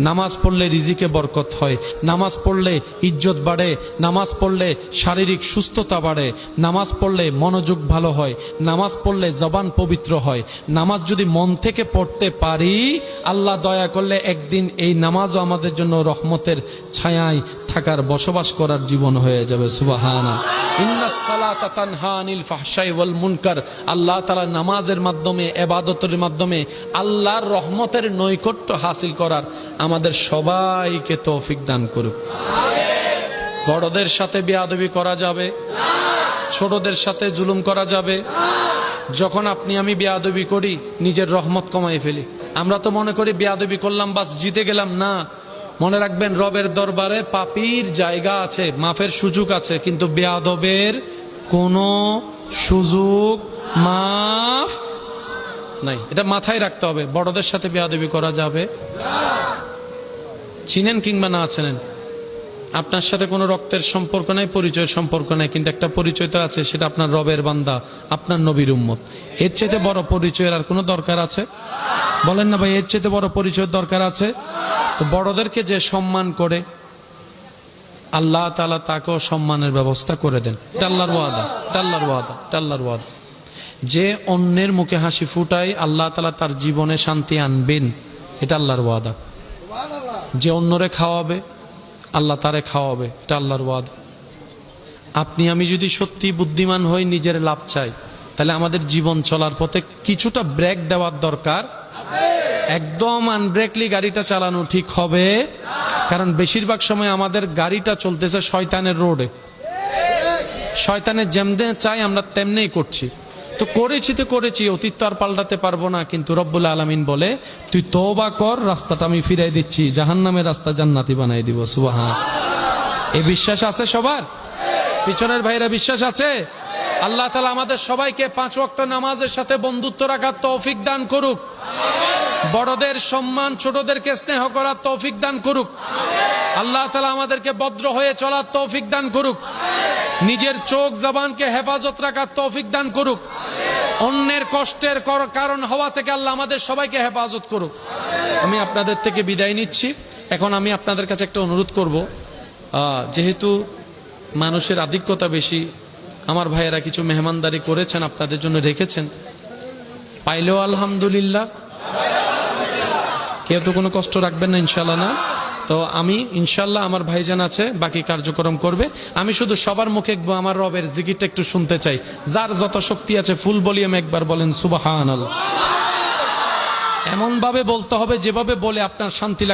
নামাজ পড়লে রিজিকে বরকত হয়, নামাজ পড়লে ইজ্জত বাড়ে, নামাজ পড়লে শারীরিক সুস্থতা বাড়ে, নামাজ পড়লে মনোযোগ ভালো হয়, নামাজ পড়লে জবান পবিত্র হয়। নামাজ যদি মন থেকে পড়তে পারি, আল্লাহ দয়া করলে একদিন এই নামাজও আমাদের জন্য রহমতের ছায়ায় থাকার, বসবাস করার জীবন হয়ে যাবে। সুবহানাল্লাহ। ইন্নাস সালাতা তানহা আনিল ফাহশাই ওয়াল মুনকার। আল্লাহ তাআলা নামাজের মাধ্যমে, ইবাদতের মাধ্যমে আল্লাহর রহমতের নৈকট্য হাসিল করার আমাদের সবাইকে তৌফিক দান করুক। বড়দের সাথে বেয়াদবি করা যাবে, ছোটদের সাথে জুলুম করা যাবে। যখন আপনি আমি বেয়াদবি করি, নিজের রহমত কমাই ফেলি। আমরা তো মনে করি বেয়াদবি করলাম বাস জিতে গেলাম। না, মনে রাখবেন রবের দরবারে পাপীর জায়গা আছে, মাফের সুযোগ আছে, কিন্তু বেয়াদবের কোনো সুযোগ মাফ নাই। এটা মাথায় রাখতে হবে। বড়দের সাথে বেয়াদবি করা যাবে, চিনেন কিংবা না চেনেন, আপনার সাথে কোনো রক্তের সম্পর্ক নাই, পরিচয়ের সম্পর্ক নাই, কিন্তু একটা পরিচয় তো আছে, সেটা আপনার রবের বান্দা, আপনার নবীর উম্মত। এর চাইতে বড় পরিচয়ের আর কোনো দরকার আছে? বলেন না ভাই, এর চাইতে বড় পরিচয়ের দরকার আছে? তো বড়দেরকে যে সম্মান করে, আল্লাহ তাআলা তাকেও সম্মানের ব্যবস্থা করে দেন। এটা আল্লাহর ওয়াদা, এটা আল্লাহর ওয়াদা, এটা আল্লাহর ওয়াদা। যে অন্যের মুখে হাসি ফুটায়, আল্লাহ তাআলা তার জীবনে শান্তি আনবেন, এটা আল্লাহর ওয়াদা। যে অন্যরে খাওয়াবে, আল্লাহ তারে খাওয়াবে, এটা আল্লাহর ওয়াদা। আপনি আমি যদি সত্যি বুদ্ধিমান হই, নিজের লাভ চাই, তাহলে আমাদের জীবন চলার পথে কিছুটা ব্রেক দেওয়ার দরকার। একদম আনব্রেকলি গাড়িটা চালানো ঠিক হবে, কারণ বেশিরভাগ সময় আমাদের গাড়িটা চলতেছে শয়তানের রোডে। শয়তানের যেমনে চাই আমরা তেমনি করছি। তো করেছি, অতীত তো আর পাল্টাতে পারবো না, কিন্তু রব্বুল আলামিন বলে তুই তওবা কর, রাস্তাটা আমি ফিরাই দিচ্ছি, জাহান্নামের রাস্তা জান্নাতি বানাই দিব। সুবহান। এই বিশ্বাস আছে সবার? পিছনের ভাইরা বিশ্বাস আছে? আল্লাহ তাআলা আমাদের সবাইকে 5 ওয়াক্ত নামাজের সাথে বন্ধুত্ব রাখার তৌফিক দান করুক। বড়দের সম্মান, ছোটদেরকে স্নেহ করার তৌফিক দান করুক। আল্লাহ তাআলা আমাদেরকে ভদ্র হয়ে চলার তৌফিক দান করুক। নিজের চোখ জবানকে হেফাজত রাখার তৌফিক দান করুক। অন্যের কষ্টের কারণ হওয়া থেকে আল্লাহ আমাদের সবাইকে হেফাজত করুক। আমি আপনাদের থেকে বিদায় নিচ্ছি। এখন আমি আপনাদের কাছে একটা অনুরোধ করব, যেহেতু মানুষের আধিক্যতা বেশি, আমার ভাইয়েরা কিছু মেহমানদারি করেছেন, আপনাদের জন্য রেখেছেন, পাইলেও আলহামদুলিল্লাহ, কেউ তো কোনো কষ্ট রাখবেন না ইনশাল্লাহ। না তো আমি ইনশাল্লাহ, আমার ভাইজান আছে, বাকি কার্যক্রম করবে। আমি শুধু সবার মুখে আমার রবের জিকিরটা একটু শুনতে চাই। যার যত শক্তি আছে ফুল ভলিউমে একবার বলেন সুবহানাল্লাহ। এমন ভাবে বলতে হবে যেভাবে বলে আপনার শান্তি লাগবে।